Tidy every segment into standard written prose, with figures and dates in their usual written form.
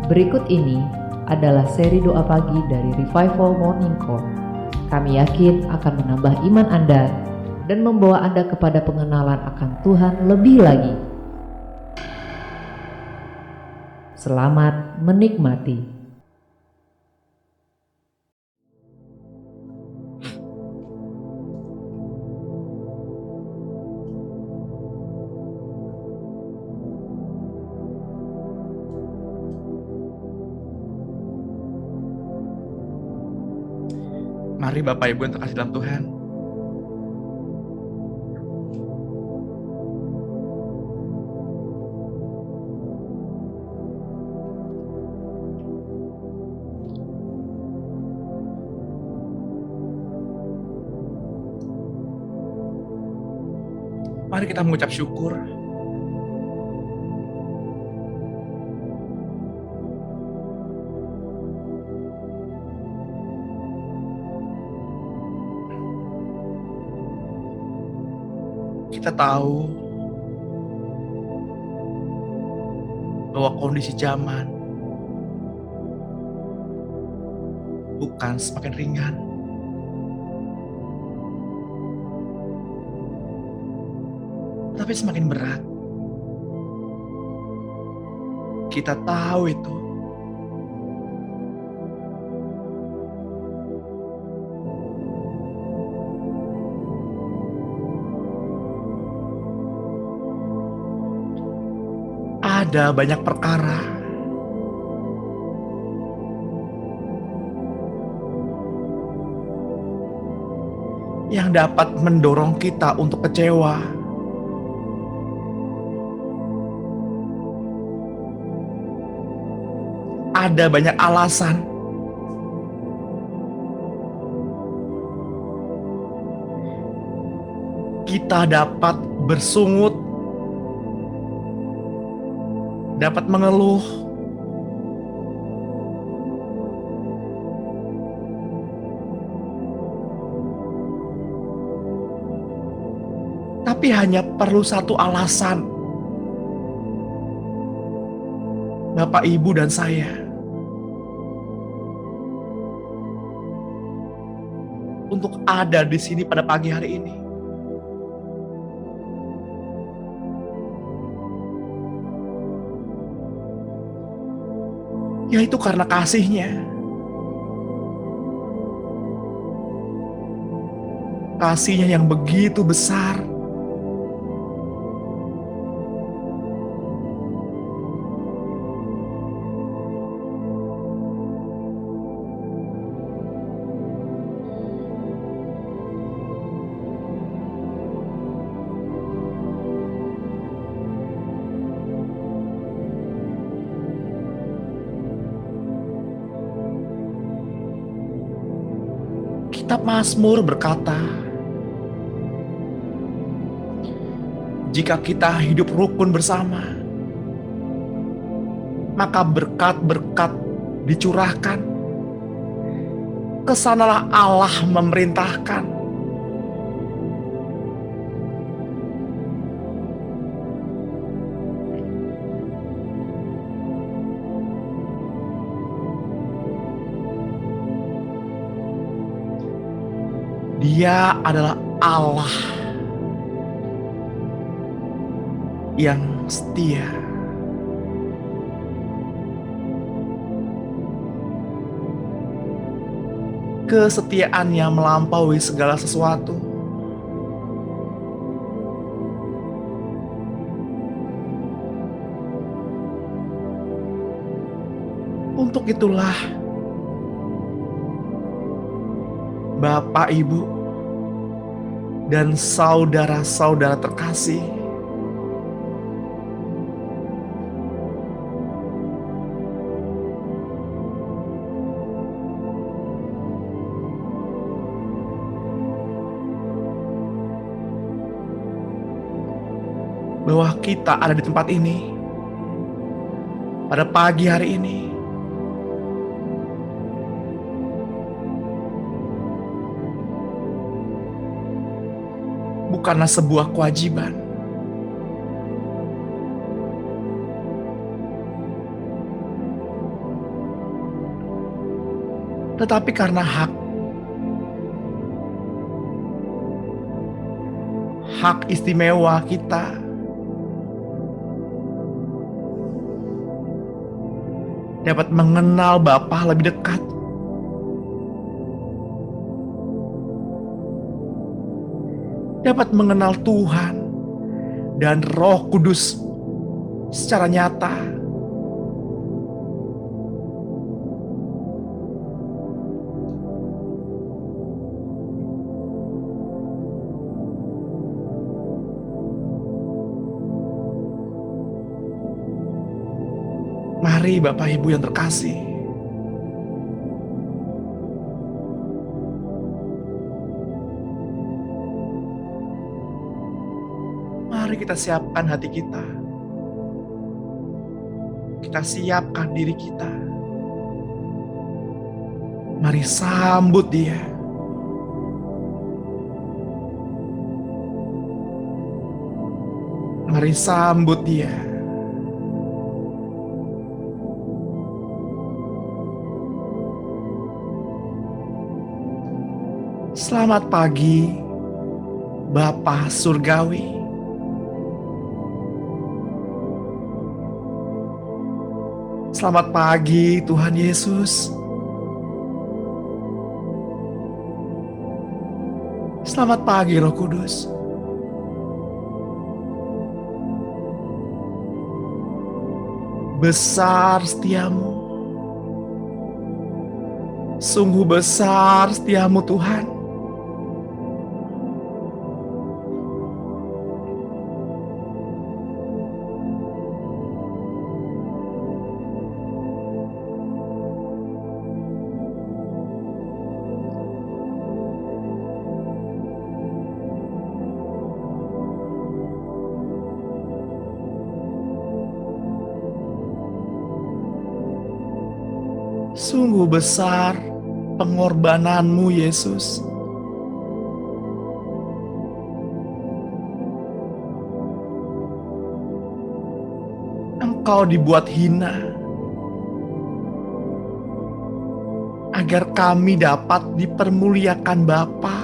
Berikut ini adalah seri doa pagi dari Revival Morning Call. Kami yakin akan menambah iman Anda dan membawa Anda kepada pengenalan akan Tuhan lebih lagi. Selamat menikmati. Mari Bapak Ibu yang terkasih dalam Tuhan, mari kita mengucap syukur. Kita tahu bahwa kondisi zaman bukan semakin ringan. Tapi semakin berat. Kita tahu itu. Ada banyak perkara yang dapat mendorong kita untuk kecewa. Ada banyak alasan kita dapat bersungut, dapat mengeluh, tapi hanya perlu satu alasan, Bapak, Ibu, dan saya, untuk ada di sini pada pagi hari ini. Yaitu karena kasih-Nya. Kasih-Nya yang begitu besar. Kitab Mazmur berkata, jika kita hidup rukun bersama, maka berkat-berkat dicurahkan. Kesanalah Allah memerintahkan. Dia adalah Allah yang setia. Kesetiaannya melampaui segala sesuatu. Untuk itulah, Bapak, Ibu, dan saudara-saudara terkasih, bahwa kita ada di tempat ini pada pagi hari ini bukanlah sebuah kewajiban, tetapi karena hak istimewa kita dapat mengenal Bapa lebih dekat. Dapat mengenal Tuhan dan Roh Kudus secara nyata. Mari Bapak Ibu yang terkasih, mari kita siapkan hati kita. Kita siapkan diri kita. Mari sambut Dia. Mari sambut Dia. Selamat pagi, Bapa Surgawi. Selamat pagi, Tuhan Yesus. Selamat pagi, Roh Kudus. Besar setiamu. Sungguh besar setiamu, Tuhan. Sungguh besar pengorbananmu, Yesus. Engkau dibuat hina agar kami dapat dipermuliakan Bapa.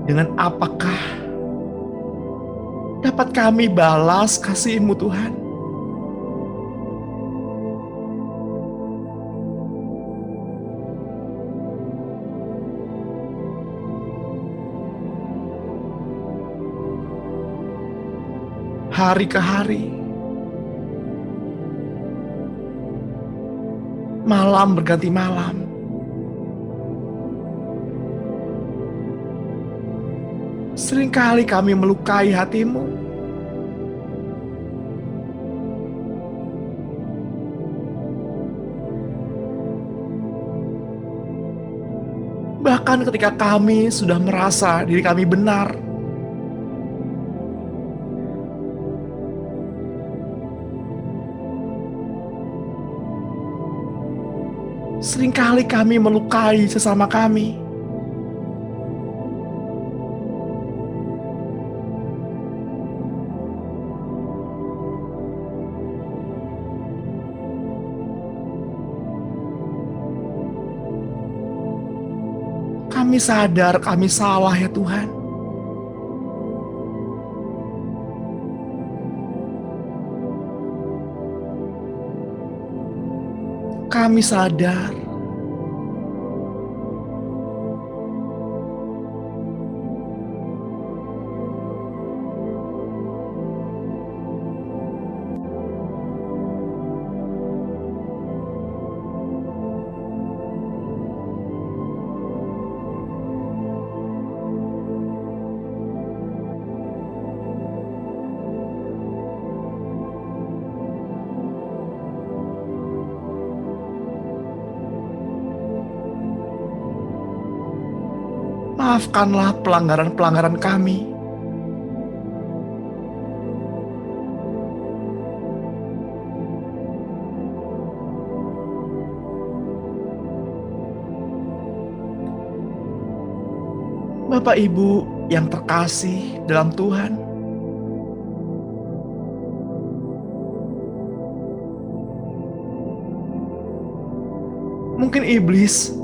Dengan apakah dapat kami balas kasih-Mu, Tuhan? Hari ke hari, malam berganti malam, seringkali kami melukai hati-Mu. Bahkan ketika kami sudah merasa diri kami benar, seringkali kami melukai sesama kami. Kami sadar kami salah ya Tuhan. Kami sadar maafkanlah pelanggaran-pelanggaran kami. Bapak Ibu yang terkasih dalam Tuhan, Mungkin iblis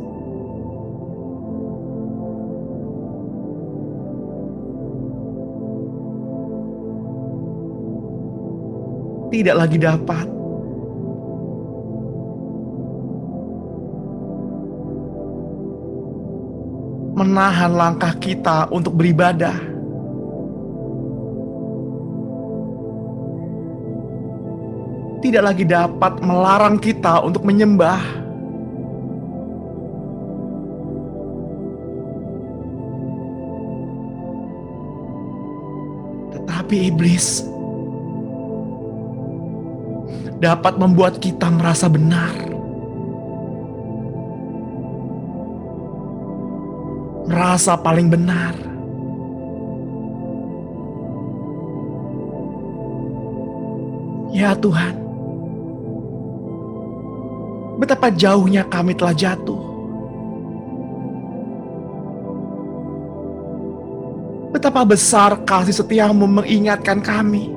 tidak lagi dapat menahan langkah kita untuk beribadah. Tidak lagi dapat melarang kita untuk menyembah. Tetapi iblis dapat membuat kita merasa benar, merasa paling benar. Ya Tuhan, betapa jauhnya kami telah jatuh. Betapa besar kasih setiamu mengingatkan kami.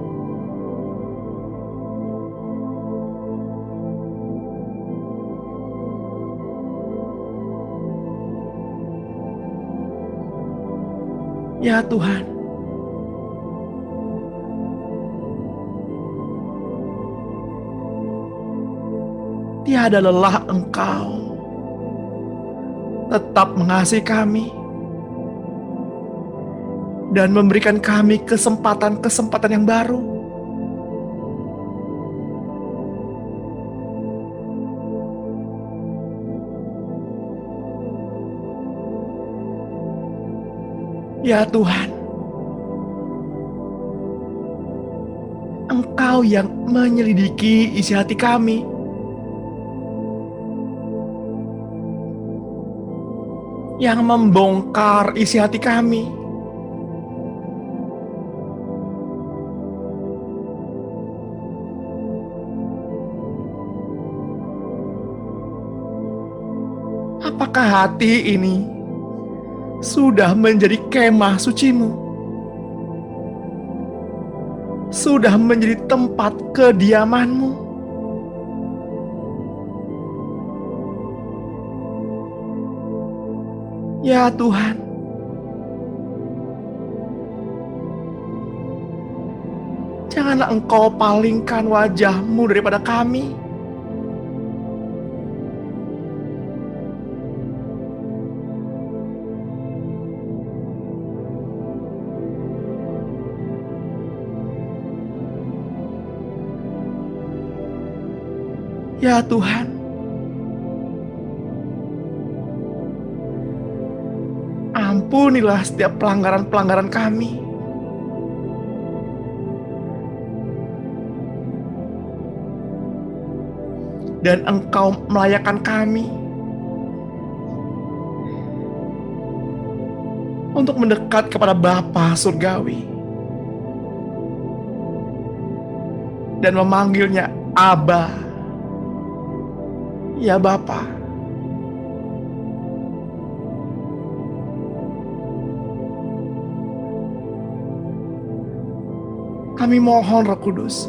Ya Tuhan, tiada lelah Engkau tetap mengasihi kami dan memberikan kami kesempatan-kesempatan yang baru. Ya Tuhan, Engkau yang menyelidiki isi hati kami. Yang membongkar isi hati kami. Apakah hati ini sudah menjadi kemah sucimu? Sudah menjadi tempat kediamanmu? Ya Tuhan, janganlah Engkau palingkan wajah-Mu daripada kami. Ya Tuhan, ampunilah setiap pelanggaran-pelanggaran kami. Dan Engkau melayakkan kami untuk mendekat kepada Bapa Surgawi dan memanggilnya Abba. Ya Bapa, kami mohon Roh Kudus,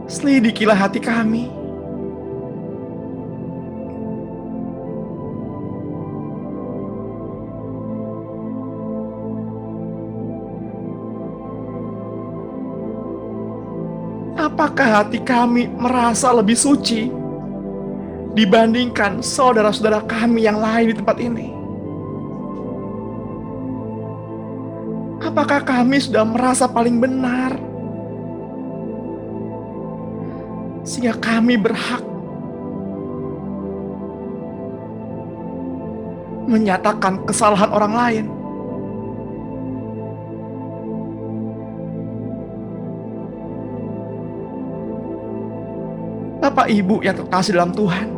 selidikilah hati kami. Apakah hati kami merasa lebih suci dibandingkan saudara-saudara kami yang lain di tempat ini? Apakah kami sudah merasa paling benar sehingga kami berhak menyatakan kesalahan orang lain? Bapak Ibu yang terkasih dalam Tuhan,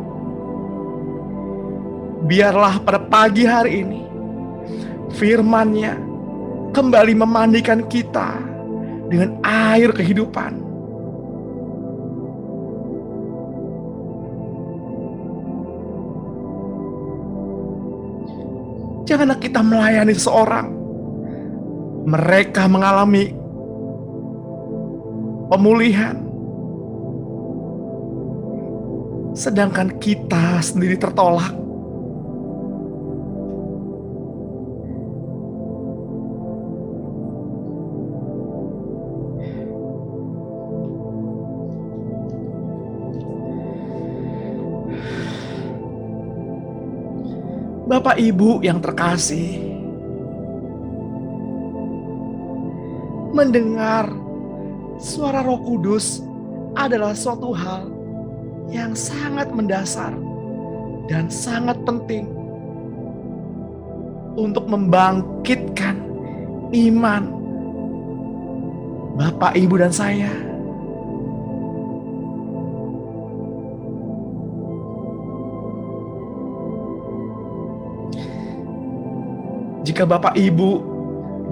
biarlah pada pagi hari ini firman-Nya kembali memandikan kita dengan air kehidupan. Janganlah kita melayani seseorang, mereka mengalami pemulihan, sedangkan kita sendiri tertolak. Bapak Ibu yang terkasih, mendengar suara Roh Kudus adalah suatu hal yang sangat mendasar dan sangat penting untuk membangkitkan iman Bapak, Ibu, dan saya. Jika Bapak, Ibu,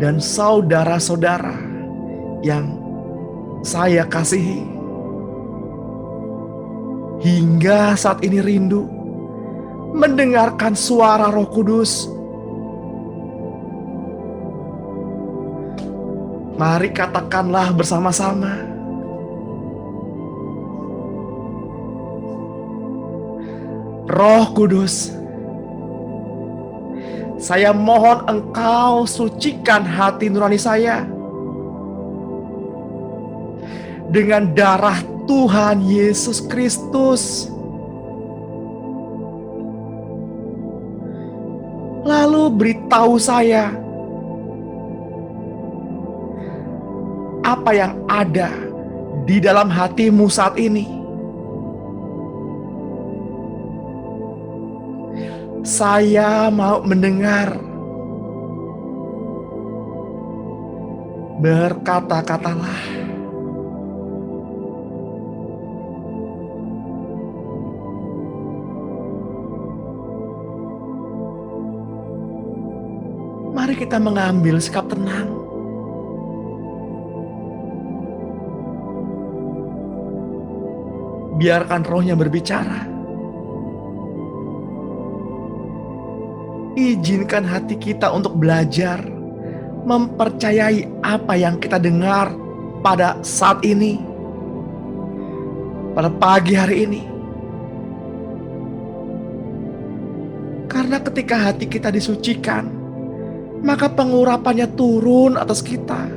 dan saudara-saudara yang saya kasihi hingga saat ini rindu mendengarkan suara Roh Kudus, mari katakanlah bersama-sama, Roh Kudus, saya mohon Engkau sucikan hati nurani saya dengan darah Tuhan Yesus Kristus. Lalu beritahu saya apa yang ada di dalam hatimu saat ini. Saya mau mendengar. Berkata-katalah. Mari kita mengambil sikap tenang. Biarkan rohnya berbicara. Izinkan hati kita untuk belajar mempercayai apa yang kita dengar pada saat ini, pada pagi hari ini. Karena ketika hati kita disucikan, maka pengurapannya turun atas kita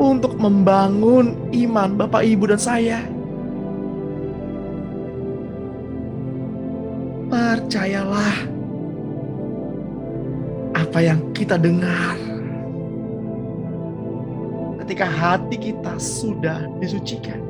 untuk membangun iman Bapak, Ibu, dan saya. Percayalah apa yang kita dengar ketika hati kita sudah disucikan.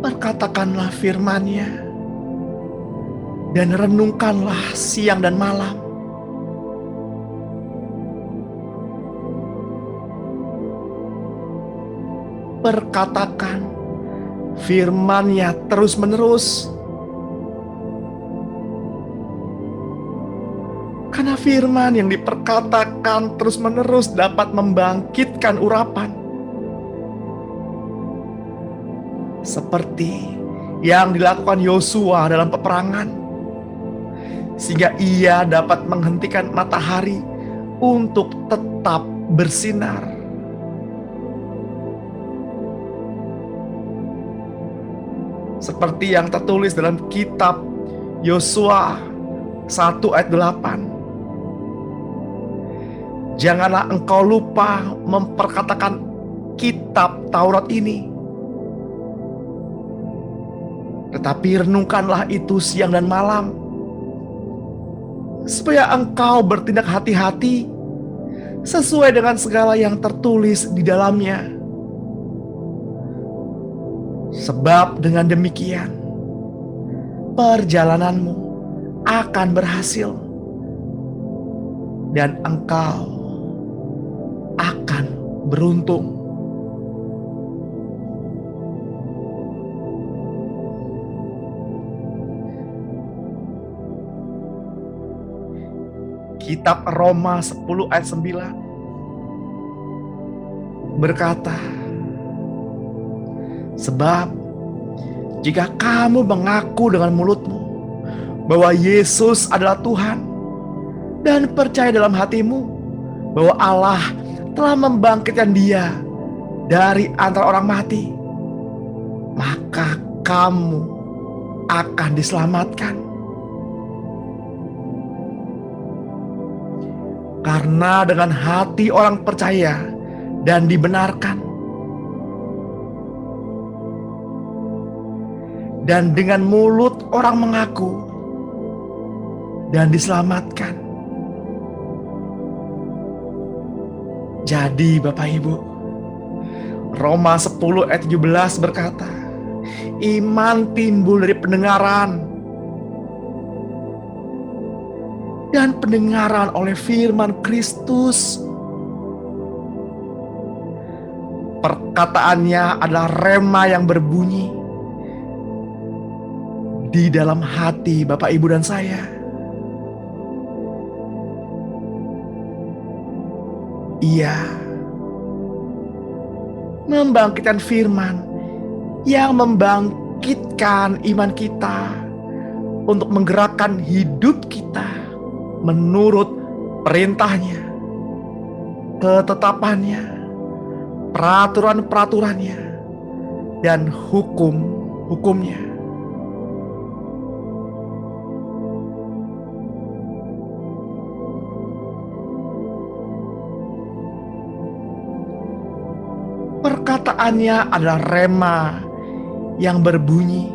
Perkatakanlah firman-Nya dan renungkanlah siang dan malam. Perkatakan firman-Nya terus-menerus. Karena firman yang diperkatakan terus-menerus dapat membangkitkan urapan. Seperti yang dilakukan Yosua dalam peperangan, sehingga ia dapat menghentikan matahari untuk tetap bersinar. Seperti yang tertulis dalam kitab Yosua 1 ayat 8. Janganlah engkau lupa memperkatakan kitab Taurat ini, tetapi renungkanlah itu siang dan malam, supaya engkau bertindak hati-hati sesuai dengan segala yang tertulis di dalamnya. Sebab dengan demikian perjalananmu akan berhasil dan engkau akan beruntung. Kitab Roma 10 ayat 9 berkata, sebab jika kamu mengaku dengan mulutmu bahwa Yesus adalah Tuhan dan percaya dalam hatimu bahwa Allah telah membangkitkan Dia dari antara orang mati, maka kamu akan diselamatkan. Karena dengan hati orang percaya dan dibenarkan, dan dengan mulut orang mengaku dan diselamatkan. Jadi Bapak Ibu, Roma 10 ayat 17 berkata, iman timbul dari pendengaran, dan pendengaran oleh firman Kristus. Perkataannya adalah rema yang berbunyi di dalam hati Bapak, Ibu, dan saya. Ia membangkitkan firman yang membangkitkan iman kita untuk menggerakkan hidup kita menurut perintahnya, ketetapannya, peraturan-peraturannya, dan hukum-hukumnya. Perkataannya adalah rema yang berbunyi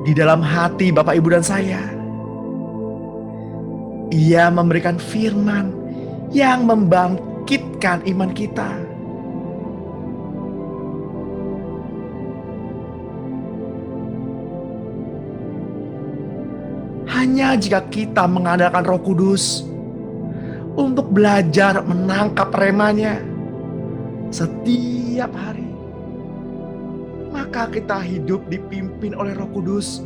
di dalam hati Bapak, Ibu, dan saya. Ia memberikan firman yang membangkitkan iman kita. Hanya jika kita mengandalkan Roh Kudus untuk belajar menangkap remanya setiap hari, maka kita hidup dipimpin oleh Roh Kudus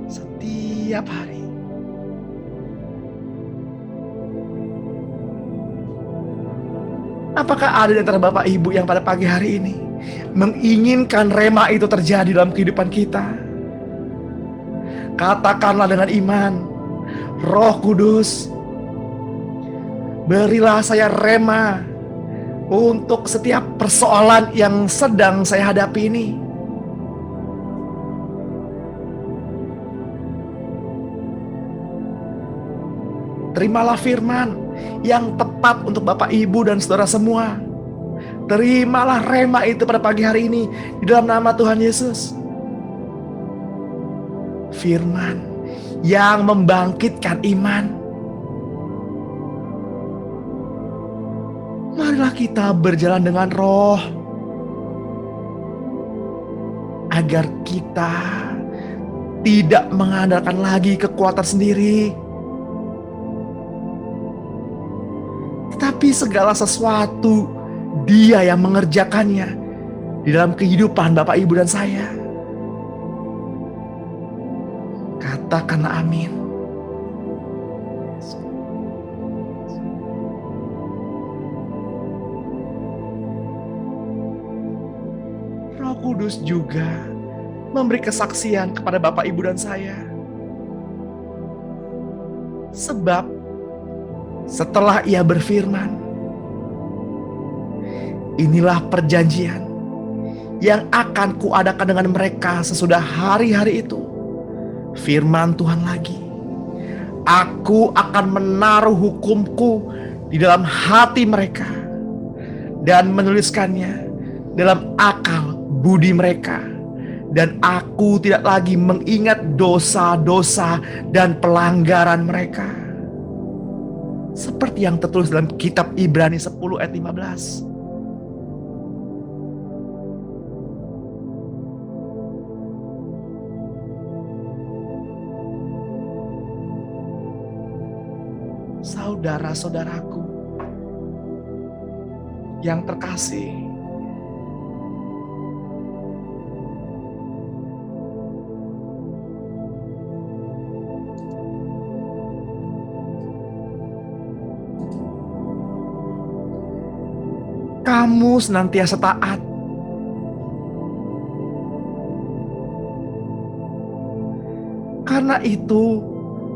setiap hari. Apakah ada di antara Bapak Ibu yang pada pagi hari ini menginginkan rema itu terjadi dalam kehidupan kita? Katakanlah dengan iman, Roh Kudus, berilah saya rema untuk setiap persoalan yang sedang saya hadapi ini. Terimalah firman yang tepat untuk Bapak, Ibu, dan saudara semua. Terimalah rema itu pada pagi hari ini di dalam nama Tuhan Yesus. Firman yang membangkitkan iman. Marilah kita berjalan dengan Roh agar kita tidak mengandalkan lagi kekuatan sendiri, tetapi segala sesuatu Dia yang mengerjakannya di dalam kehidupan Bapak, Ibu, dan saya. Katakanlah amin. Roh Kudus juga memberi kesaksian kepada Bapak, Ibu, dan saya. Sebab setelah Ia berfirman, inilah perjanjian yang akan kuadakan dengan mereka sesudah hari-hari itu. Firman Tuhan lagi, aku akan menaruh hukumku di dalam hati mereka dan menuliskannya dalam akal budi mereka, dan aku tidak lagi mengingat dosa-dosa dan pelanggaran mereka. Seperti yang tertulis dalam kitab Ibrani 10 ayat 15. Saudara-saudaraku yang terkasih, kamu senantiasa taat. Karena itu,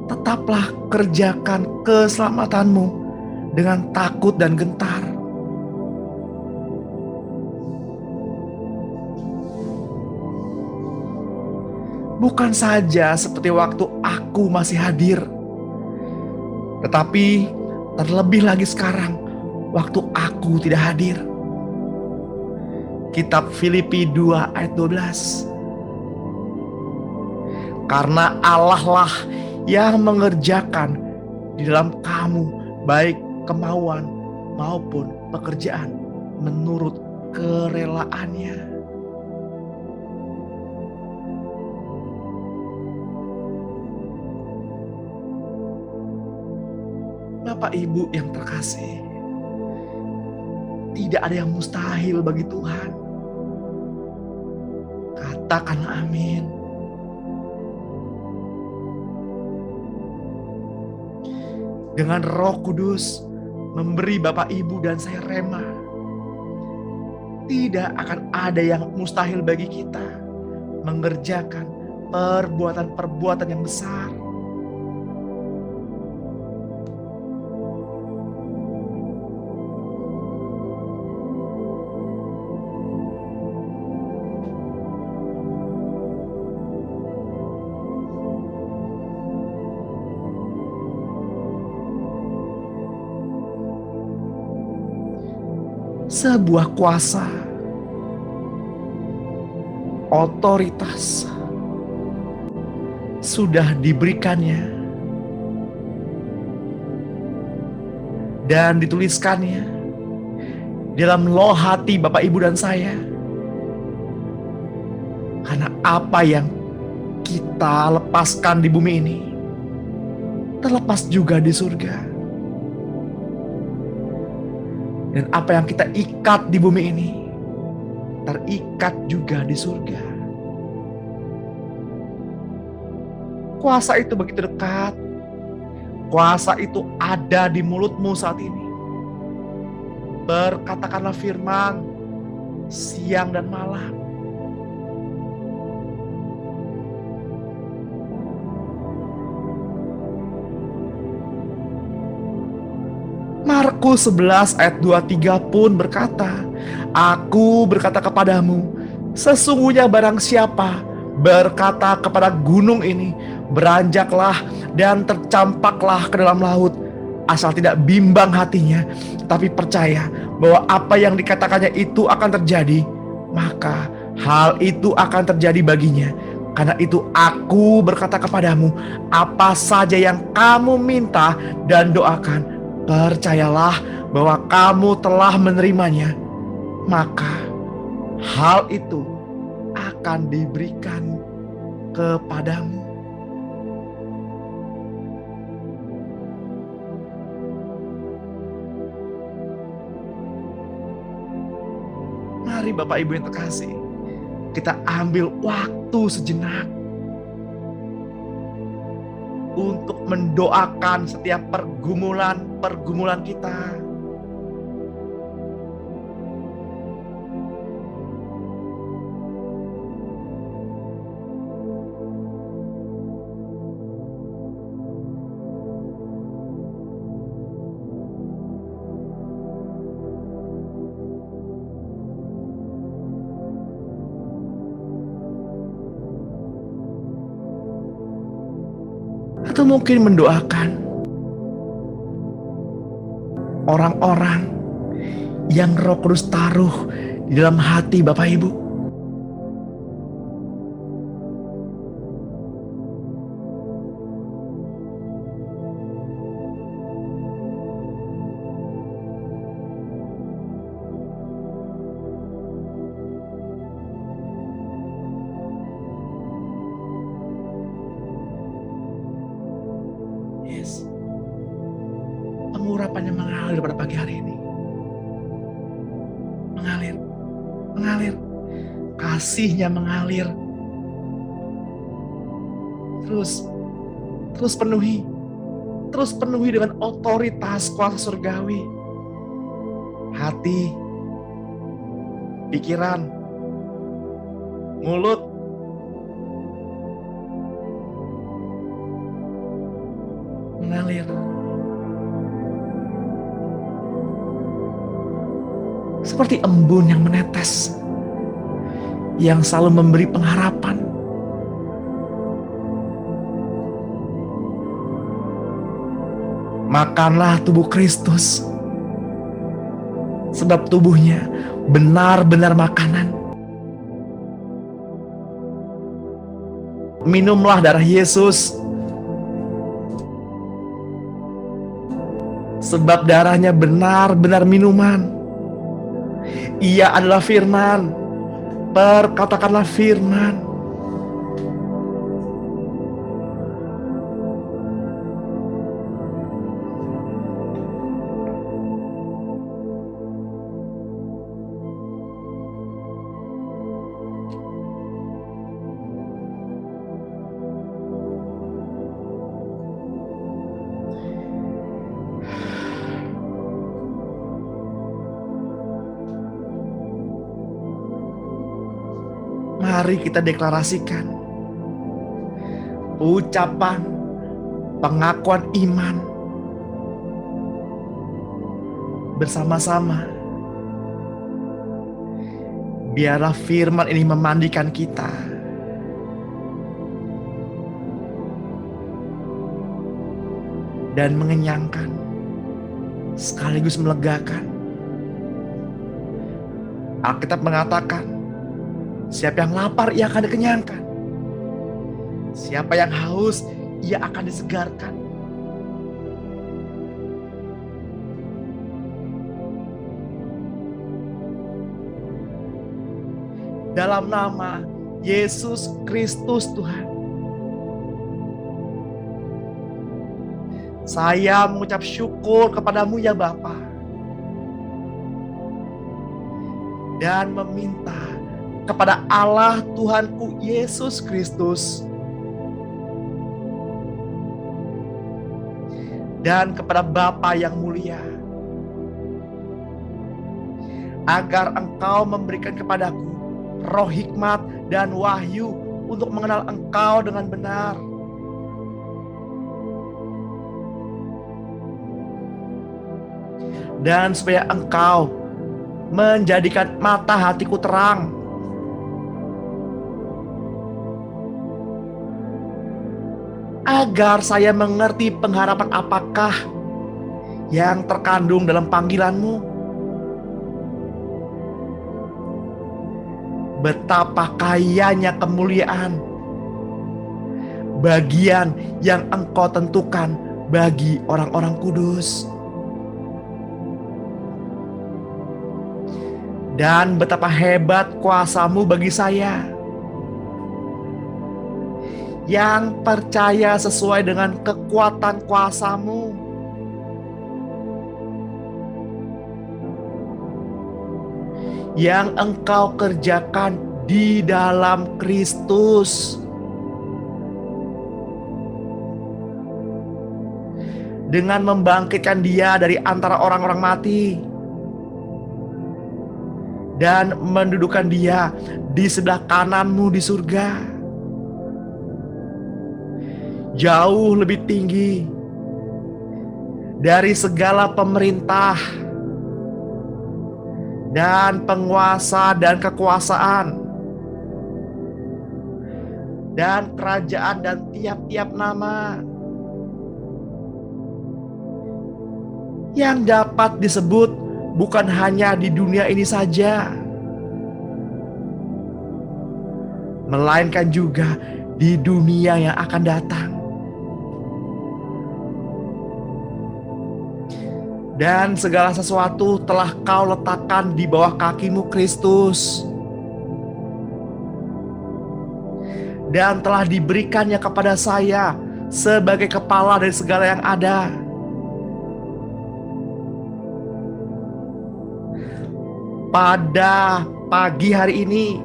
tetaplah kerjakan keselamatanmu dengan takut dan gentar. Bukan saja seperti waktu aku masih hadir, tetapi terlebih lagi sekarang waktu aku tidak hadir. Kitab Filipi 2 ayat 12. Karena Allah lah yang mengerjakan di dalam kamu baik kemauan maupun pekerjaan menurut kerelaannya. Bapak Ibu yang terkasih, tidak ada yang mustahil bagi Tuhan. Katakanlah amin. Dengan Roh Kudus memberi Bapak Ibu dan saya rema, tidak akan ada yang mustahil bagi kita mengerjakan perbuatan-perbuatan yang besar. Sebuah kuasa, otoritas sudah diberikannya dan dituliskannya dalam loh hati Bapak Ibu dan saya. Karena apa yang kita lepaskan di bumi ini terlepas juga di surga. Dan apa yang kita ikat di bumi ini terikat juga di surga. Kuasa itu begitu dekat. Kuasa itu ada di mulutmu saat ini. Berkatakanlah firman siang dan malam. Markus 11 ayat 23 pun berkata, Aku berkata kepadamu, sesungguhnya barang siapa berkata kepada gunung ini, beranjaklah dan tercampaklah ke dalam laut, asal tidak bimbang hatinya, tapi percaya bahwa apa yang dikatakannya itu akan terjadi, maka hal itu akan terjadi baginya. Karena itu aku berkata kepadamu, apa saja yang kamu minta dan doakan, percayalah bahwa kamu telah menerimanya, maka hal itu akan diberikan kepadamu. Mari Bapak Ibu yang terkasih, kita ambil waktu sejenak untuk mendoakan setiap pergumulan kita. Atau mungkin mendoakan orang-orang yang Roh Kudus taruh di dalam hati Bapak Ibu. Yes. Pengurapannya mengalir pada pagi hari ini. Mengalir. Kasihnya mengalir. Terus penuhi. Terus penuhi dengan otoritas kuasa surgawi. Hati, pikiran, mulut, mengalir. Seperti embun yang menetes, yang selalu memberi pengharapan. Makanlah tubuh Kristus, sebab tubuhnya benar-benar makanan. Minumlah darah Yesus, sebab darahnya benar-benar minuman. Ia adalah firman. Perkatakanlah firman. Mari kita deklarasikan ucapan pengakuan iman bersama-sama. Biarlah firman ini memandikan kita, dan mengenyangkan sekaligus melegakan. Alkitab mengatakan, siapa yang lapar ia akan dikenyangkan. Siapa yang haus ia akan disegarkan. Dalam nama Yesus Kristus Tuhan, saya mengucap syukur kepadamu ya Bapa, dan meminta kepada Allah Tuhanku Yesus Kristus dan kepada Bapa yang mulia, agar Engkau memberikan kepadaku roh hikmat dan wahyu untuk mengenal Engkau dengan benar. Dan supaya Engkau menjadikan mata hatiku terang, agar saya mengerti pengharapan apakah yang terkandung dalam panggilan-Mu. Betapa kayanya kemuliaan, bagian yang Engkau tentukan bagi orang-orang kudus. Dan betapa hebat kuasa-Mu bagi saya, yang percaya sesuai dengan kekuatan kuasa-Mu. Yang Engkau kerjakan di dalam Kristus. Dengan membangkitkan Dia dari antara orang-orang mati. Dan mendudukan Dia di sebelah kanan-Mu di surga. Jauh lebih tinggi dari segala pemerintah dan penguasa dan kekuasaan dan kerajaan dan tiap-tiap nama yang dapat disebut bukan hanya di dunia ini saja, melainkan juga di dunia yang akan datang. Dan segala sesuatu telah Kau letakkan di bawah kaki-Mu Kristus. Dan telah diberikannya kepada saya sebagai kepala dari segala yang ada. Pada pagi hari ini,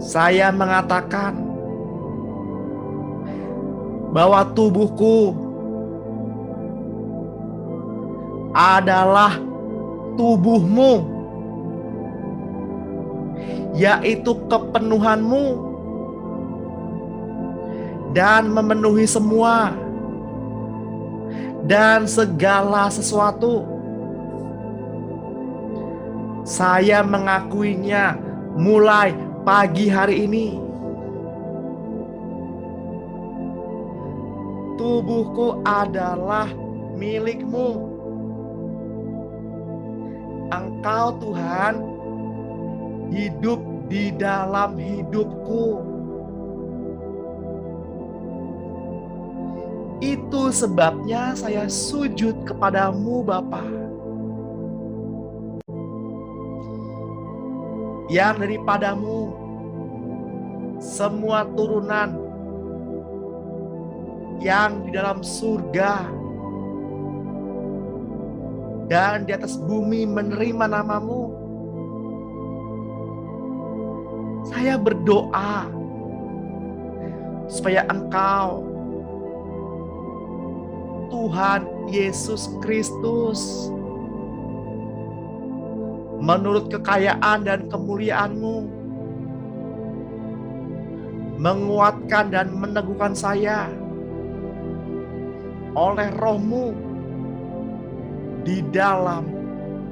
saya mengatakan bahwa tubuhku adalah tubuhmu, yaitu kepenuhanmu dan memenuhi semua dan segala sesuatu. Saya mengakuinya mulai pagi hari ini. Tubuhku adalah milikmu. Engkau Tuhan hidup di dalam hidupku. Itu sebabnya saya sujud kepadamu Bapa, yang daripadamu semua turunan yang di dalam surga dan di atas bumi menerima namamu. Saya berdoa supaya Engkau, Tuhan Yesus Kristus, menurut kekayaan dan kemuliaan-Mu, menguatkan dan meneguhkan saya oleh Roh-Mu di dalam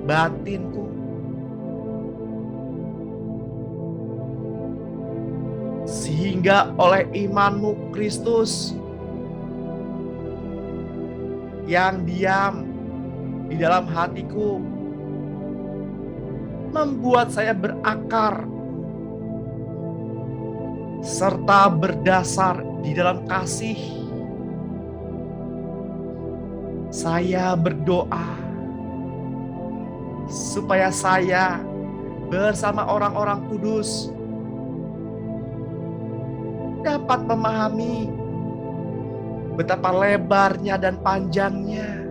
batinku. Sehingga oleh iman-Mu Kristus yang diam di dalam hatiku, membuat saya berakar serta berdasar di dalam kasih. Saya berdoa supaya saya bersama orang-orang kudus dapat memahami betapa lebarnya dan panjangnya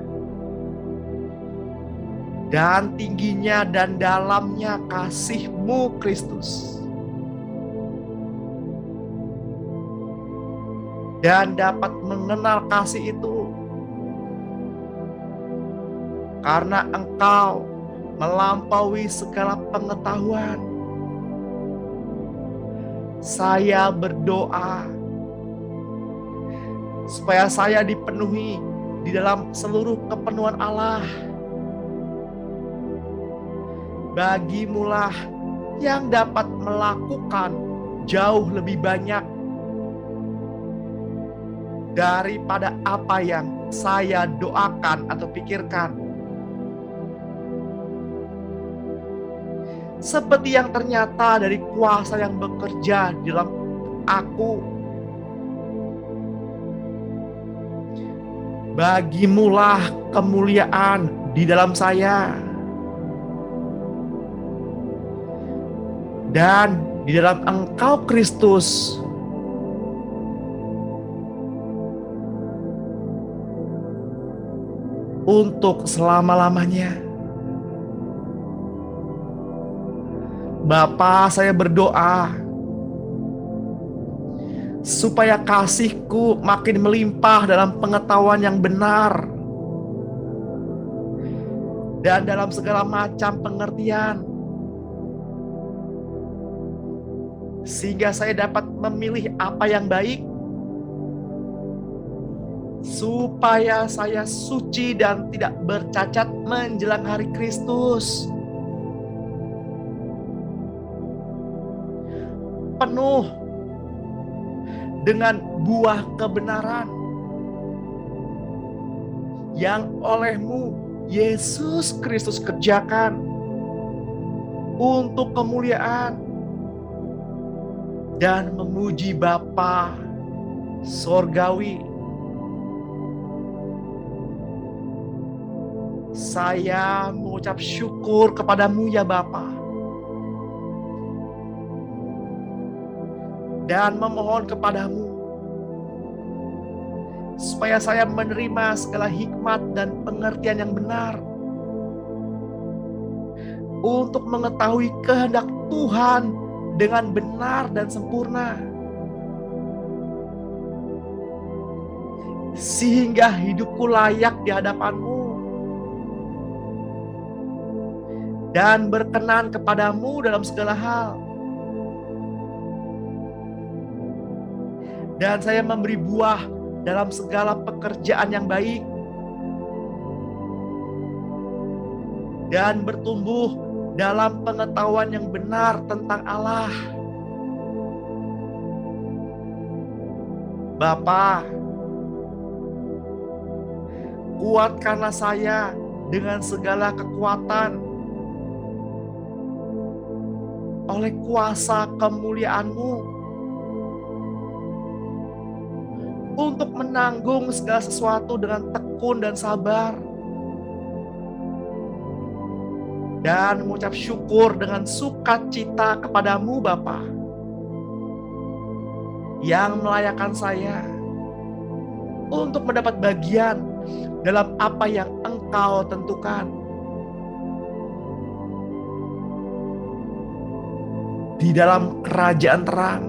dan tingginya dan dalamnya kasih-Mu Kristus, dan dapat mengenal kasih itu karena Engkau melampaui segala pengetahuan. Saya berdoa supaya saya dipenuhi di dalam seluruh kepenuhan Allah. Bagimulah yang dapat melakukan jauh lebih banyak daripada apa yang saya doakan atau pikirkan. Seperti yang ternyata dari kuasa yang bekerja di dalam aku. Bagimulah kemuliaan di dalam saya dan di dalam Engkau Kristus, untuk selama-lamanya. Bapa, saya berdoa supaya kasih-Ku makin melimpah dalam pengetahuan yang benar dan dalam segala macam pengertian, sehingga saya dapat memilih apa yang baik, supaya saya suci dan tidak bercacat menjelang hari Kristus, penuh dengan buah kebenaran yang oleh-Mu Yesus Kristus kerjakan untuk kemuliaan dan memuji Bapa Sorgawi. Saya mengucap syukur kepadamu ya Bapa, dan memohon kepadamu supaya saya menerima segala hikmat dan pengertian yang benar untuk mengetahui kehendak Tuhan dengan benar dan sempurna, sehingga hidupku layak di hadapan-Mu dan berkenan kepadamu dalam segala hal. Dan saya memberi buah dalam segala pekerjaan yang baik, dan bertumbuh dalam pengetahuan yang benar tentang Allah. Bapa, kuatkanlah saya dengan segala kekuatan oleh kuasa kemuliaan-Mu untuk menanggung segala sesuatu dengan tekun dan sabar, dan mengucap syukur dengan sukacita kepadamu Bapa, yang melayakkan saya untuk mendapat bagian dalam apa yang Engkau tentukan. Di dalam kerajaan terang,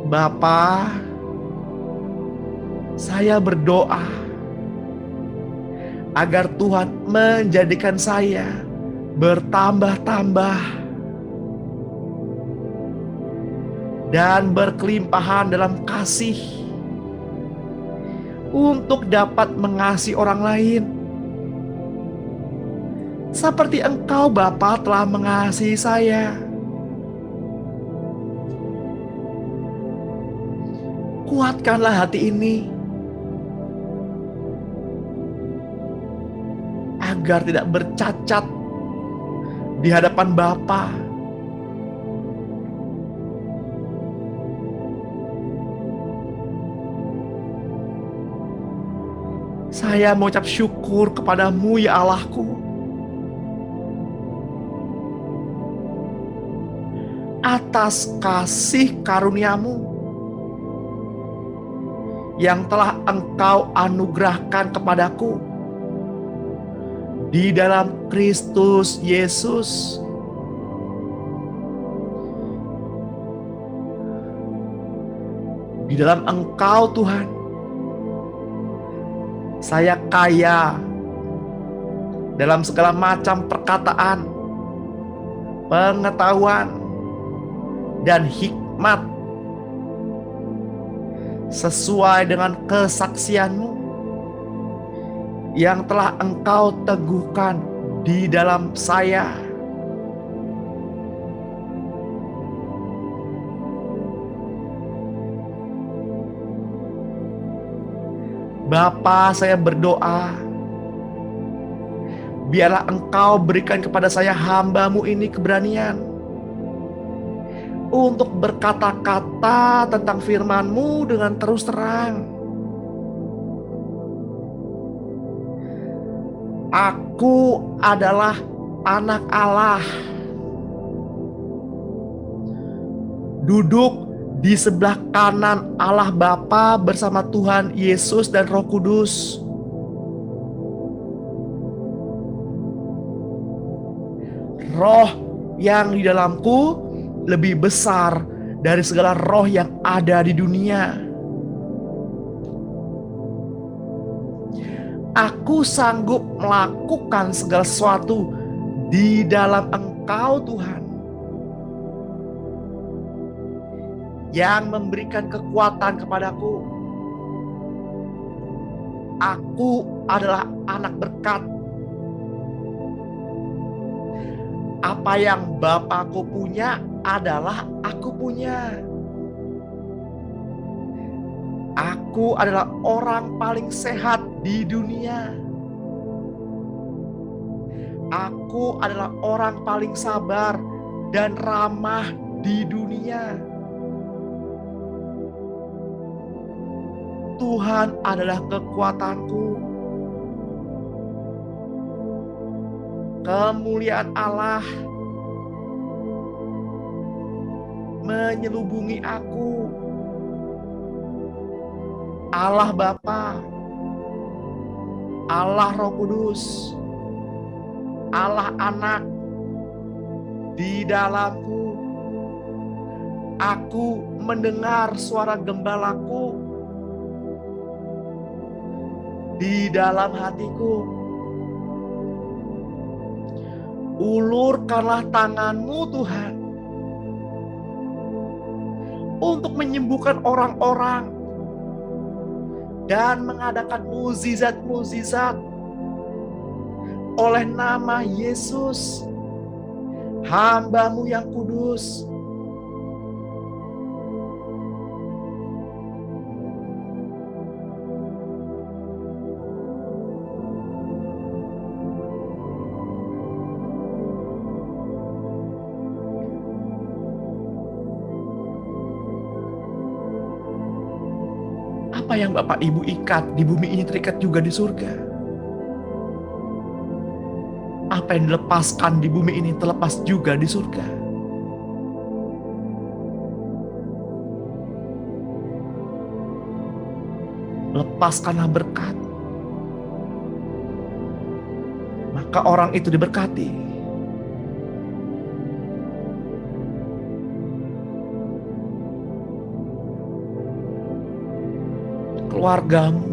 Bapa, saya berdoa agar Tuhan menjadikan saya bertambah-tambah dan berkelimpahan dalam kasih untuk dapat mengasihi orang lain seperti Engkau Bapa telah mengasihi saya. Kuatkanlah hati ini agar tidak bercacat di hadapan Bapa. Saya mengucap syukur kepadamu ya Allahku, atas kasih karunia-Mu yang telah Engkau anugerahkan kepadaku di dalam Kristus Yesus. Di dalam Engkau Tuhan, saya kaya dalam segala macam perkataan, pengetahuan, dan hikmat sesuai dengan kesaksian-Mu yang telah Engkau teguhkan di dalam saya. Bapa, saya berdoa, biarlah Engkau berikan kepada saya hamba-Mu ini keberanian untuk berkata-kata tentang firman-Mu dengan terus terang. Aku adalah anak Allah, duduk di sebelah kanan Allah Bapa bersama Tuhan Yesus dan Roh Kudus. Roh yang di dalamku lebih besar dari segala roh yang ada di dunia. Aku sanggup melakukan segala sesuatu di dalam Engkau Tuhan, yang memberikan kekuatan kepadaku. Aku adalah anak berkat. Apa yang Bapakku punya adalah aku punya. Aku adalah orang paling sehat di dunia. Aku adalah orang paling sabar dan ramah di dunia. Tuhan adalah kekuatanku. Kemuliaan Allah menyelubungi aku. Allah Bapa, Allah Roh Kudus, Allah Anak di dalamku. Aku mendengar suara gembalaku di dalam hatiku. Ulurkanlah tangan-Mu Tuhan untuk menyembuhkan orang-orang dan mengadakan mukjizat-mukjizat oleh nama Yesus, hamba-Mu yang kudus. Apa yang Bapak Ibu ikat di bumi ini terikat juga di surga. Apa yang dilepaskan di bumi ini terlepas juga di surga. Lepaskanlah berkat, maka orang itu diberkati. Keluargamu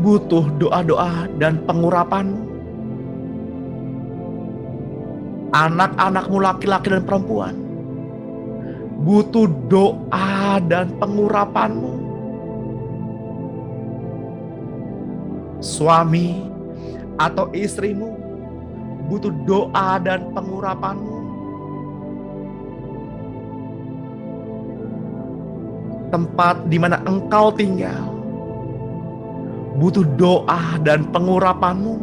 butuh doa-doa dan pengurapan. Anak-anakmu laki-laki dan perempuan butuh doa dan pengurapanmu. Suami atau istrimu butuh doa dan pengurapanmu. Tempat di mana engkau tinggal butuh doa dan pengurapanmu.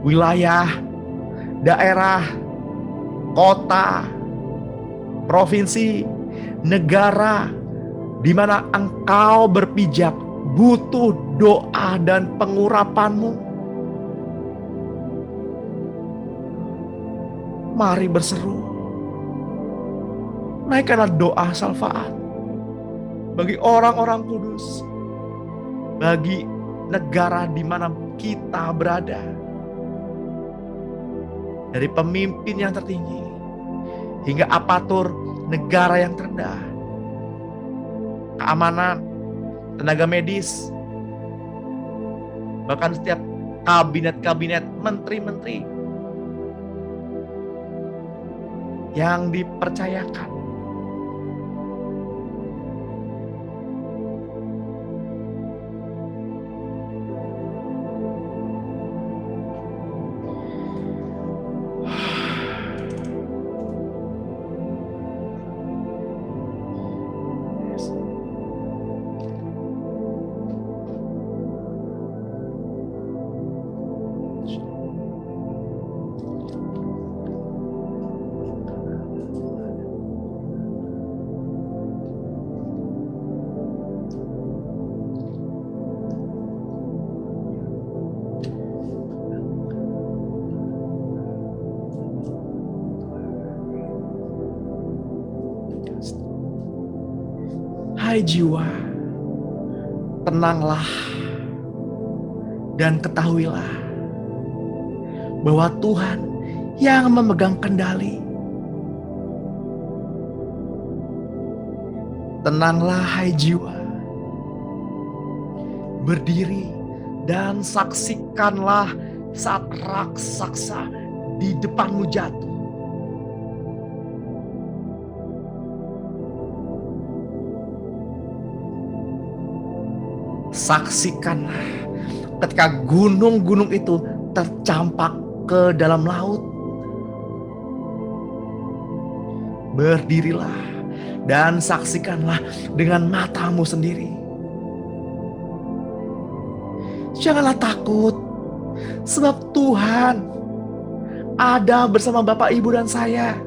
Wilayah, daerah, kota, provinsi, negara di mana engkau berpijak butuh doa dan pengurapanmu. Mari berseru. Naikkanlah doa syafaat bagi orang-orang kudus, bagi negara di mana kita berada, dari pemimpin yang tertinggi hingga apatur negara yang terendah, keamanan, tenaga medis, bahkan setiap kabinet-kabinet, menteri-menteri yang dipercayakan hai jiwa, tenanglah dan ketahuilah bahwa Tuhan yang memegang kendali. Tenanglah hai jiwa, berdiri dan saksikanlah saat raksasa di depanmu jatuh. Saksikanlah ketika gunung-gunung itu tercampak ke dalam laut. Berdirilah dan saksikanlah dengan matamu sendiri. Janganlah takut, sebab Tuhan ada bersama Bapak, Ibu, dan saya.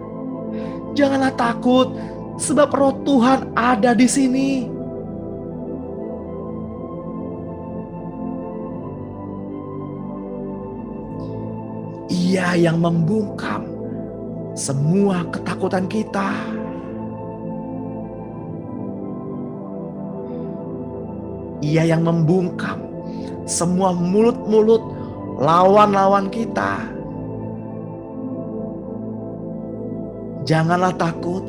Janganlah takut, sebab Roh Tuhan ada di sini. Ia yang membungkam semua ketakutan kita. Ia yang membungkam semua mulut-mulut lawan-lawan kita. Janganlah takut,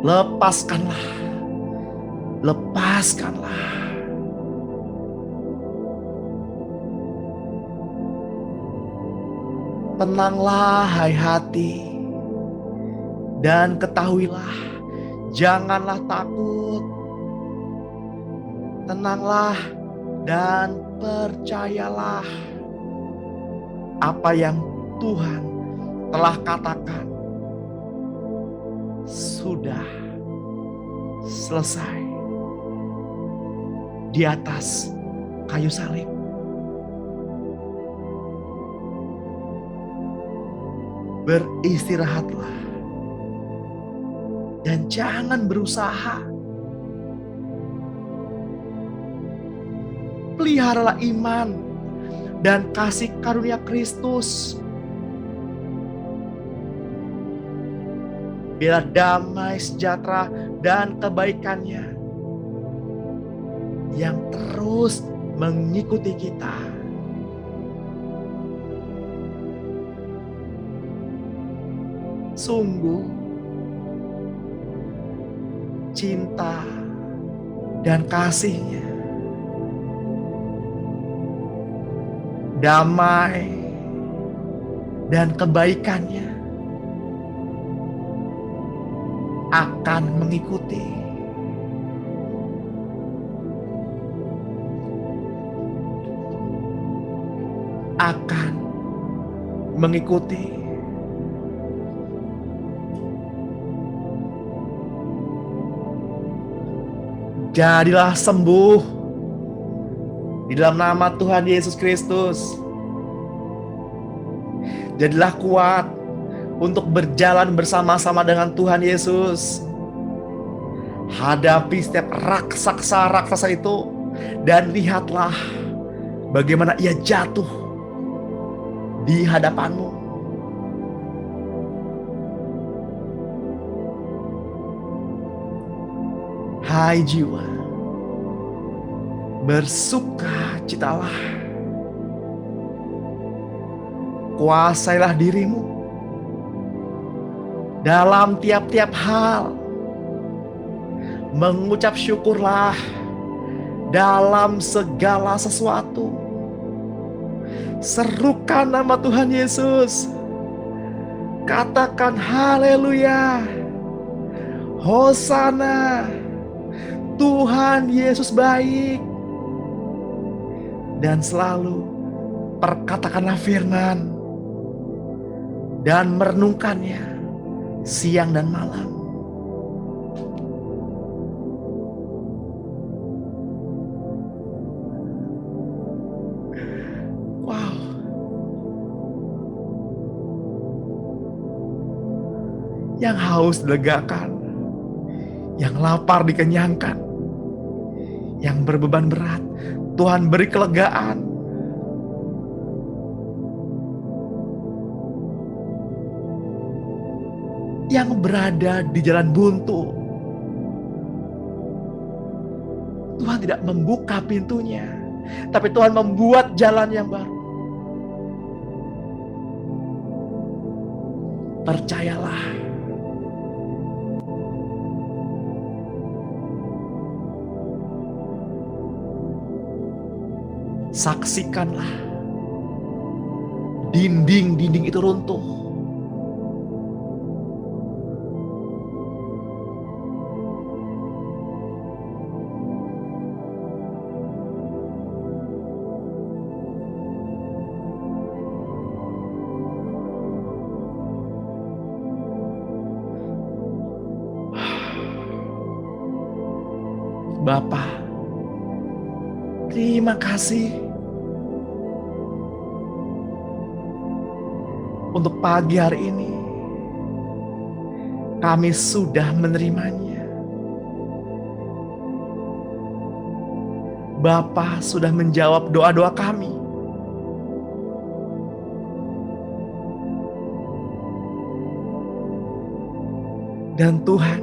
lepaskanlah lepaskanlah. Tenanglah hai hati, dan ketahuilah, janganlah takut. Tenanglah dan percayalah apa yang Tuhan telah katakan sudah selesai di atas kayu salib. Beristirahatlah dan jangan berusaha. Peliharalah iman dan kasih karunia Kristus. Biarlah damai sejahtera dan kebaikannya yang terus mengikuti kita. Sungguh cinta dan kasih-Nya, damai dan kebaikan-Nya akan mengikuti Jadilah sembuh di dalam nama Tuhan Yesus Kristus. Jadilah kuat untuk berjalan bersama-sama dengan Tuhan Yesus. Hadapi setiap raksasa-raksasa itu dan lihatlah bagaimana ia jatuh di hadapanmu. Hai jiwa, bersukacitalah. Kuasailah dirimu dalam tiap-tiap hal. Mengucap syukurlah dalam segala sesuatu. Serukan nama Tuhan Yesus. Katakan haleluya. Hosana. Tuhan Yesus baik. Dan selalu perkatakanlah firman dan merenungkannya siang dan malam. Wow. Yang haus dilegakan, yang lapar dikenyangkan, yang berbeban berat Tuhan beri kelegaan. Yang berada di jalan buntu, Tuhan tidak membuka pintunya, tapi Tuhan membuat jalan yang baru. Percayalah. Saksikanlah dinding-dinding itu runtuh. Bapa, terima kasih untuk pagi hari ini. Kami sudah menerimanya. Bapa sudah menjawab doa-doa kami. Dan Tuhan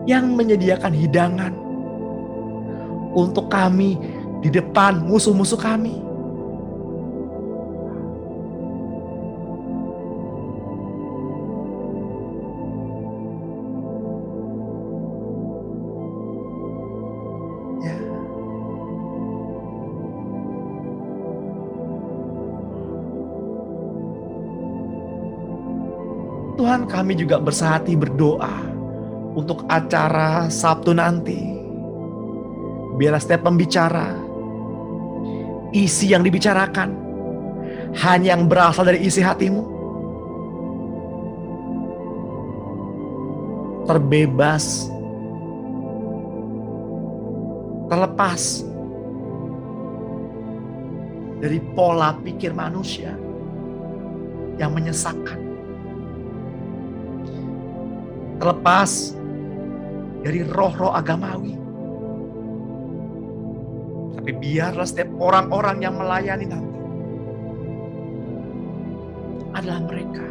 yang menyediakan hidangan untuk kami di depan musuh-musuh kami. Tuhan, kami juga bersehati berdoa untuk acara Sabtu nanti. Biarlah setiap pembicara, isi yang dibicarakan hanya yang berasal dari isi hatimu. Terbebas, terlepas dari pola pikir manusia yang menyesatkan. Terlepas dari roh-roh agamawi. Tapi biarlah setiap orang-orang yang melayani nanti adalah mereka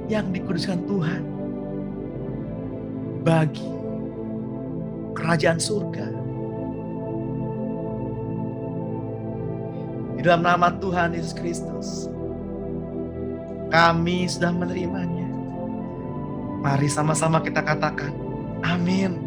yang dikuduskan Tuhan bagi kerajaan surga. Di dalam nama Tuhan Yesus Kristus, kami sudah menerimanya. Mari sama-sama kita katakan, amin.